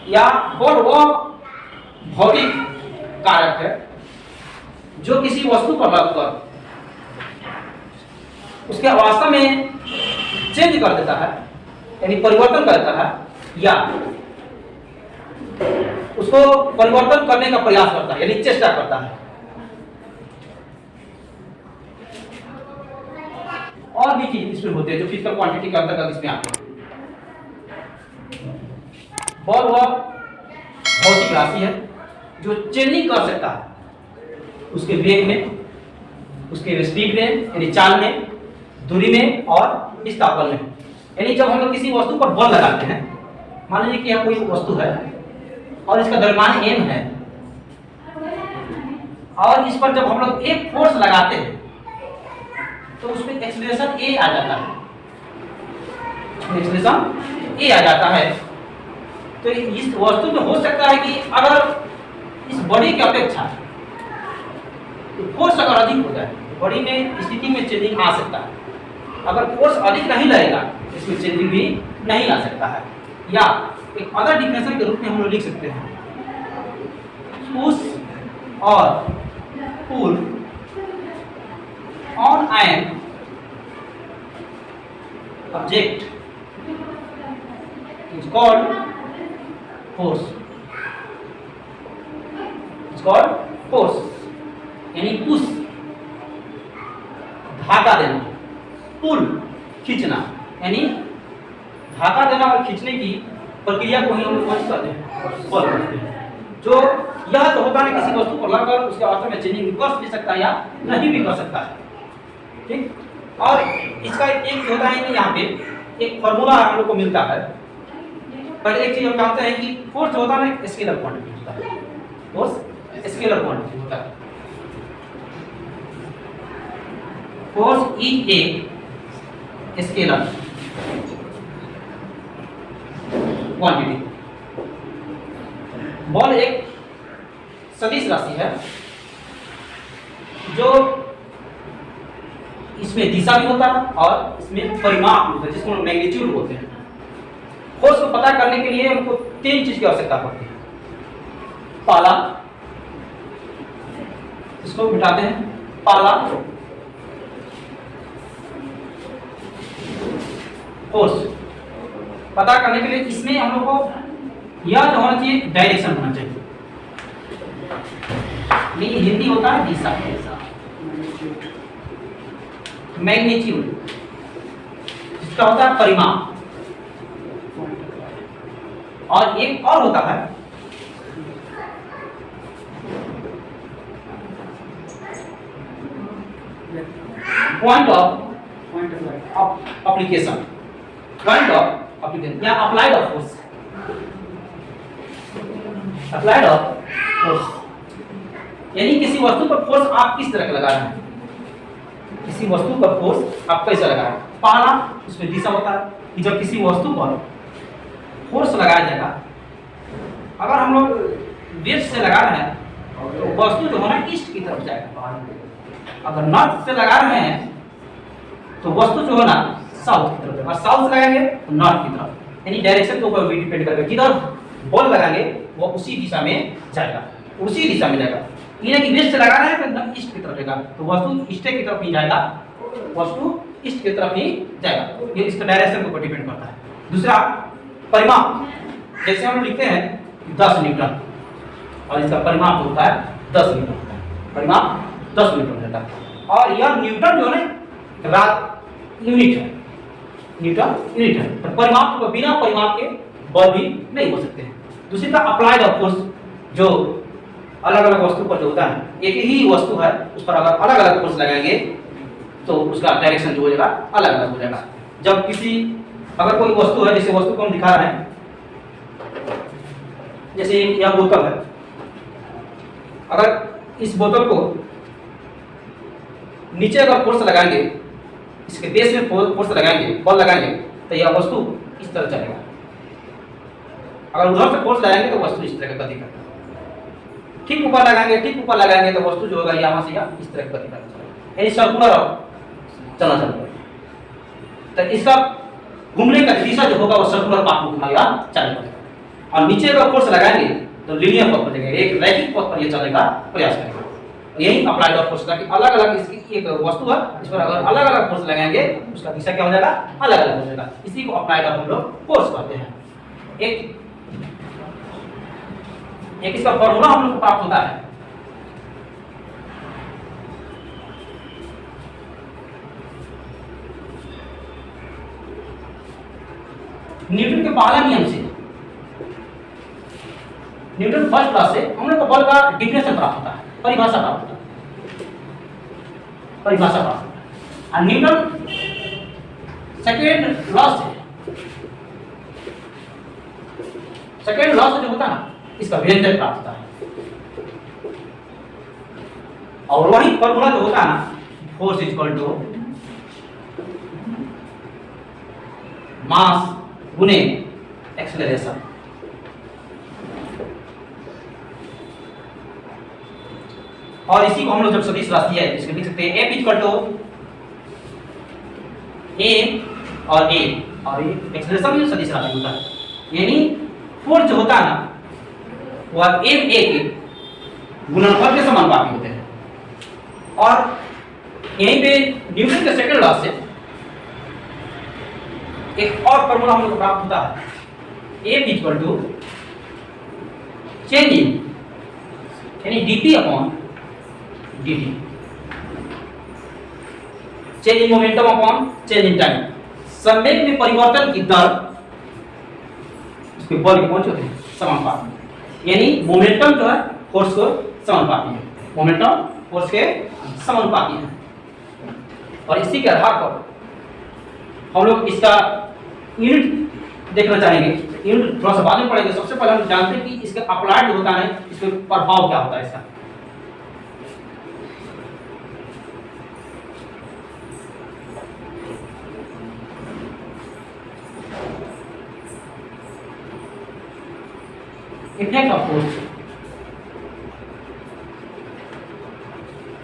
या बल वो भौतिक कारक है जो किसी वस्तु पर लगकर उसके अवस्था में चेंज कर देता है, यानी परिवर्तन करता है, या उसको परिवर्तन करने का प्रयास करता है, यानी चेष्टा करता है। और भी चीज इसमें होते हैं जो फिजिकल क्वांटिटी के अंतर्गत इसमें आते हैं। बल वह भौतिक राशि है जो चेंजिंग कर सकता है उसके वेग में, उसके स्पीड में, यानी चाल में, दूरी में और विस्थापन में। यानी जब हम लोग किसी वस्तु पर बल लगाते हैं, मान लीजिए कि यह कोई वस्तु है और इसका द्रव्यमान m है, और इस पर जब हम लोग एक फोर्स लगाते हैं तो उसमें एक्सीलरेशन a आ जाता है, एक्सीलरेशन a आ जाता है। तो इस वस्तु में हो सकता है कि अगर इस बॉडी की अपेक्षा फोर्स अगर अधिक हो जाए, बॉडी में स्थिति में चेंजिंग आ सकता है। अगर फोर्स अधिक नहीं लगेगा इसमें चेंजिंग भी नहीं आ सकता है। या एक अदर डिफिनेशन के रूप में हम लोग लिख सकते हैं, पुश और pull on an object is called force, is called force. यानी पुश धागा देना, पुल खींचना, यानी धागा देना और खींचने की प्रक्रिया को ही हम लोग कौन कहते हैं, बल कहते हैं। जो यह तो होता है किसी वस्तु पर लगकर उसके अवस्था में चेंजिंग कर भी सकता है या नहीं भी कर सकता है, ठीक। और इसका एक होता है कि यहाँ पे एक फॉर्मूला हम लोग को मिलता है। पर एक चीज हम जानते हैं कि फोर्स होता है स्केलर क्वांटिटी होता है, फोर्स स्केलर क्वांटिटी होता है। Force is a scalar quantity. बल एक सदिश राशि है जो इसमें दिशा भी होता है और इसमें परिमाप भी होता है, जिसको मैग्नीट्यूड बोलते हैं। फोर्स को पता करने के लिए हमको तीन चीज की आवश्यकता पड़ती है। पहला, इसको मिटाते हैं, पहला फोर्स पता करने के लिए इसमें हम लोग को यह जो होना चाहिए डायरेक्शन होना चाहिए। ये हिंदी होता है दिशा, मैग्नीट्यूड जिसका होता है परिमाप, और एक और होता है point of application, point of application या applied of force, applied of force. यानी किसी वस्तु पर फोर्स आप किस तरह का लगा रहे हैं, किसी वस्तु पर फोर्स आप कैसे लगा रहे हैं। पहला उसमें दिशा होता है कि जब किसी वस्तु पर फोर्स लगाया जाएगा, अगर हम लोग वेस्ट से लगा रहे हैं तो वस्तु जो है ना ईस्ट की तरफ जाएगा, अगर नॉर्थ से लगा रहे हैं तो वस्तु जो है ना साउथ की तरफ जाएगा, साउथ से लगाएंगे तो नॉर्थ की तरफ। यानी डायरेक्शन के ऊपर भी डिपेंड करेगा, किधर बॉल लगाएंगे वो उसी दिशा में जाएगा, उसी दिशा में जाएगा। ये कि वेस्ट से लगा रहे हैं तो ईस्ट की तरफ जाएगा, तो वस्तु ईस्ट की तरफ ही जाएगा, वस्तु ईस्ट की तरफ ही जाएगा। ये इसका डायरेक्शन के ऊपर डिपेंड करता है। दूसरा परिमाप, जैसे हम लिखते हैं 10 न्यूटन और इसका परिमाप होता है 10 न्यूटन होता है, परिमाप 10 न्यूटन होता है। और यह न्यूटन जो है यूनिट है, न्यूटन यूनिट है, तो परिमाप को बिना परिमाप के बल भी नहीं हो सकते हैं। दूसरी तरह अप्लाइड ऑफ फोर्स, जो अलग अलग वस्तु पर जो होता है, एक ही वस्तु है उस पर अगर अलग अलग फोर्स लगाएंगे तो उसका डायरेक्शन जो हो जाएगा अलग अलग हो जाएगा। जब किसी अगर कोई वस्तु है, जैसे वस्तु को हम दिखा रहे हैं, जैसे यह बोतल है, अगर इस बोतल को नीचे अगर फोर्स लगाएंगे, इसके बेस में फोर्स लगाएंगे, बल लगाएंगे, तो यह वस्तु इस तरह चलेगा। अगर उधर से फोर्स लगाएंगे तो वस्तु इस तरह का गति करेगा। ठीक ऊपर लगाएंगे, ठीक ऊपर लगाएंगे तो वस्तु जो होगा यहाँ से यहाँ इस तरह का गति करेगा, यानी सर्कुलर चलना चलेगा। तो इसका घूमने का दिशा जो होगा वो सर्कुलर पाथ में घुमाएगा, चलेगा। और नीचे अगर फोर्स लगाएंगे तो लीनियर पथ पर जाएगा, एक रैखिक पथ पर ये चलने का प्रयास करेगा। यही अप्लाइड ऑफ फोर्स का कि अलग अलग इसकी एक वस्तु है, इस पर अगर अलग अलग फोर्स लगाएंगे उसका दिशा क्या हो जाएगा, अलग अलग हो जाएगा। इसी को अप्लाइड ऑफ हम लोग फोर्स कहते हैं। एक इसका फॉर्मूला हम लोग को प्राप्त होता है, न्यूटन के पहला नियम से, न्यूटन फर्स्ट लॉ से हम लोग को बल का डिफिनेशन प्राप्त होता है, परिभाषा प्राप्त होता है, परिभाषा प्राप्त होता है। और न्यूटन सेकेंड लॉ से जो होता है ना, इसका व्यंजक प्राप्त होता है। और वही फॉर्मूला जो होता है ना, फोर्स इक्वल टू मास गुने एक्सेलरेशन। और इसी को हम लोग जब सदिश राशि है इसको लिख सकते हैं F इक्वल टू A और A, और एक्सेलरेशन भी सदिश राशि होता है। यानी फोर्स जो होता है ना वह M A के गुणनफल के समानुपाती होते हैं। और यहीं पे न्यूटन के सेकंड लॉ से एक और फॉर्मूला हम लोग को प्राप्त होता है, F equal to change in, यानी dp upon dt, change in momentum upon change in time. संवेग में परिवर्तन की दर इसके बल के कौन होते हैं, समानुपाती। यानी मोमेंटम जो है फोर्स को समानुपाती है, मोमेंटम फोर्स के समानुपाती है। और इसी के आधार पर हम लोग इसका यूनिट देखना चाहेंगे। यूनिट थोड़ा सा बाद में पढ़ेंगे। सबसे पहले हम जानते हैं कि इसका अप्लाइड जो होता है इसके प्रभाव क्या होता है इसका। Effect of force,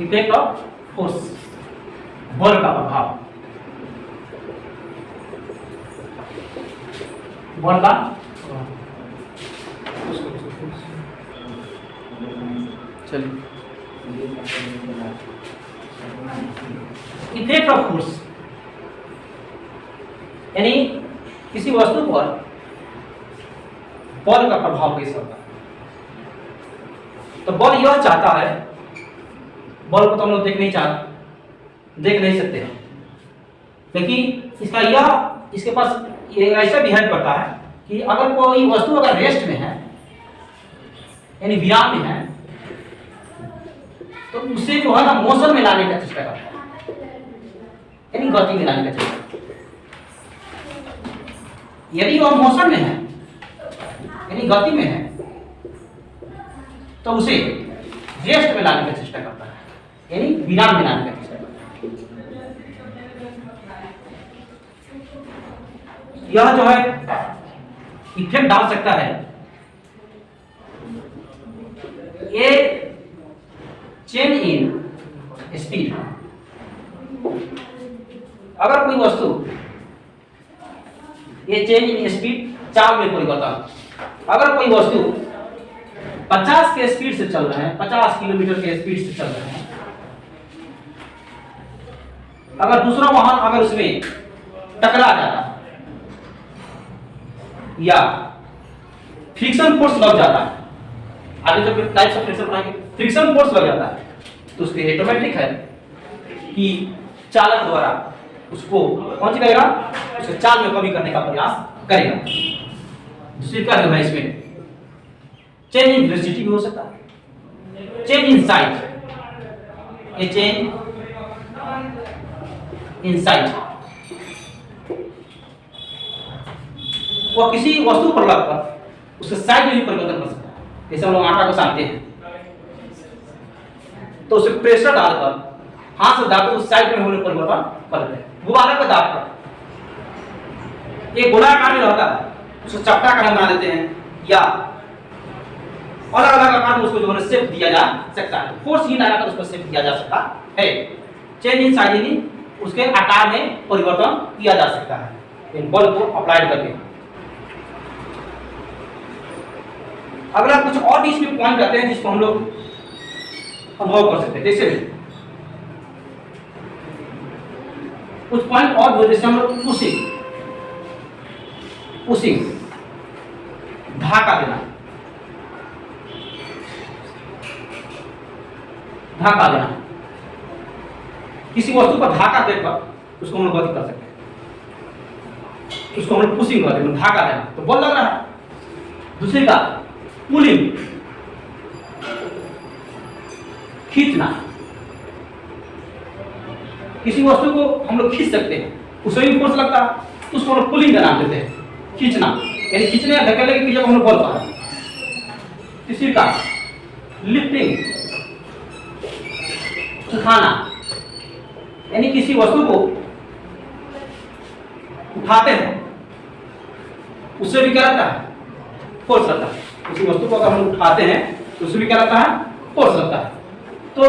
effect of force, बल का प्रभाव, बल का चलिए इफेक्ट ऑफ फोर्स यानी किसी वस्तु पर बल का प्रभाव कैसे होता है। तो बल यह चाहता है, बल को तो हम लोग देख नहीं सकते हैं, लेकिन इसका यह इसके पास ये ऐसा बिहेव करता है कि अगर कोई वस्तु अगर रेस्ट में है यानी विराम में है तो उसे जो है ना मोशन में लाने का चेष्टा करता है, यानी गति में लाने का चेष्टा। यदि वह मोशन में है यानी गति में है तो उसे रेस्ट में लाने का चेष्टा करता है, यानी विराम में लाने का चेष्टा करता है। यह जो है इफेक्ट डाल सकता है, ये चेंज इन स्पीड। अगर कोई वस्तु ये चेंज इन स्पीड, चाल में परिवर्तन, अगर कोई वस्तु 50 के स्पीड से चल रहे हैं, 50 किलोमीटर के स्पीड से चल रहे हैं, अगर दूसरा वाहन अगर उसमें टकरा जाता है या फ्रिक्शन फोर्स लग जाता है, आगे जब टाइप्स ऑफ फ्रिक्शन पढ़ाएंगे, फ्रिक्शन फोर्स लग जाता है तो उसके ऑटोमेटिक है कि चालक द्वारा उसको कौन सी करेगा, उसके चाल में कमी करने का प्रयास करेगा। दूसरी क्या है इसमें चेंज इन वेलोसिटी भी हो सकता है, चेंज इन साइज, ये चेंज इन साइज वो किसी वस्तु पर लगकर उसके साइज में भी परिवर्तन कर सकता है। जैसे हम लोग आटा को सानते हैं तो उसे प्रेशर डालकर हाथ से दाब उस साइड में होने परिवर्तन कर देते हैं। गुब्बारा का दाब पर एक गोलाकार में रहता है उसको चपटाकार बना देते हैं या अलग अलग आकार में उसको जो है शेप दिया जा सकता है। फोर्स ही लगाकर उसको शेप दिया जा सकता है। चेंज इन साइज यानी उसके आकार में परिवर्तन किया जा सकता है इन बल को अप्लाई करके। अगला कुछ और भी इसमें पॉइंट आते हैं जिसको हम लोग अनुभव कर सकते हैं। जैसे कुछ पॉइंट और जो जैसे हम लोग पुशिंग धाका देना, किसी वस्तु पर धाका देकर उसको हम लोग गति कर सकते हैं, उसको हम लोग पुशिंग करते हैं, धाका देना तो बल लग रहा है। दूसरी का पुलिंग, खींचना, किसी वस्तु को हम लोग खींच सकते हैं, उसमें भी फोर्स लगता है, उसको हम लोग पुलिंग का नाम देते हैं, खींचना, यानी खींचने या धकेलने की जब हम लोग बल पा रहे हैं। तीसरी का लिफ्टिंग, उठाना, यानी किसी वस्तु को उठाते हैं, उससे भी क्या रहता है, फोर्स लगता है। किसी वस्तु को अगर हम उठाते हैं तो उससे भी क्या लगता है, फोर्स लगता है। तो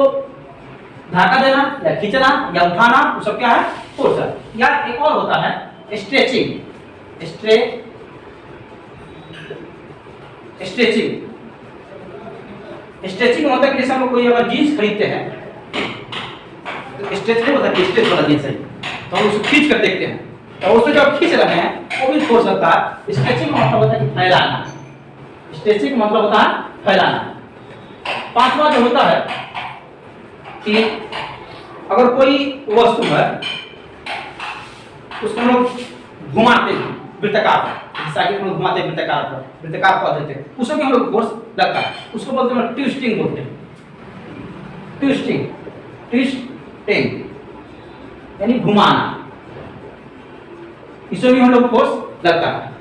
धाका देना या खींचना या उठाना वो सब क्या है, फोर्स है। या एक और होता है स्ट्रेचिंग, स्ट्रेचिंग मतलब कि जैसे हम लोग कोई अगर जीन्स खरीदते हैं, स्ट्रेच नहीं होता कि स्ट्रेच वाला जीन्स है, तो हम उसको खींच कर देखते हैं, तो उसको जब खींच रहे हैं वो भी फोर्स लगता है। स्ट्रेचिंग का मतलब होता है कि फैलाना, स्ट्रेचिंग का मतलब होता है फैलाना। पांचवा जो होता है कि अगर कोई वस्तु है उसको हम लोग घुमाते हैं वृत्ताकार, साइकिल को घुमाते हैं वृत्ताकार पद्धति से, उसमें हम लोग फोर्स लगता है, उसको बोलते हैं ट्विस्टिंग बोलते हैं, ट्विस्टिंग यानी घुमाना, इसमें भी हम लोग फोर्स लगता है।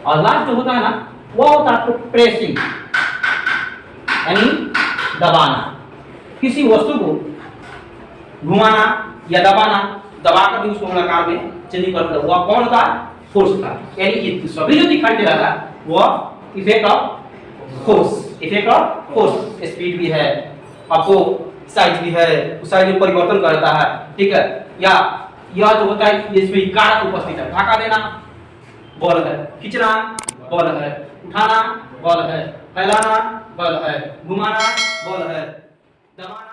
और लास्ट जो होता है ना वो होता है प्रेसिंग, यानी दबाना, किसी वस्तु को घुमाना या दबाकर भी उसको आकार में चेंजिंग करता है, वो कौन होता है, फोर्स होता है। यानी ये सभी जो दिखाई दे रहा है वो इफेक्ट ऑफ फोर्स, स्पीड भी है, आपको साइज भी है, उस साइज में परिवर्तन करता है, ठीक है। या यह जो होता है इसमें कारक उपस्थित है, धाका देना बल है, खींचना बल है, उठाना बल है, फैलाना बल है, घुमाना बल है, दबाना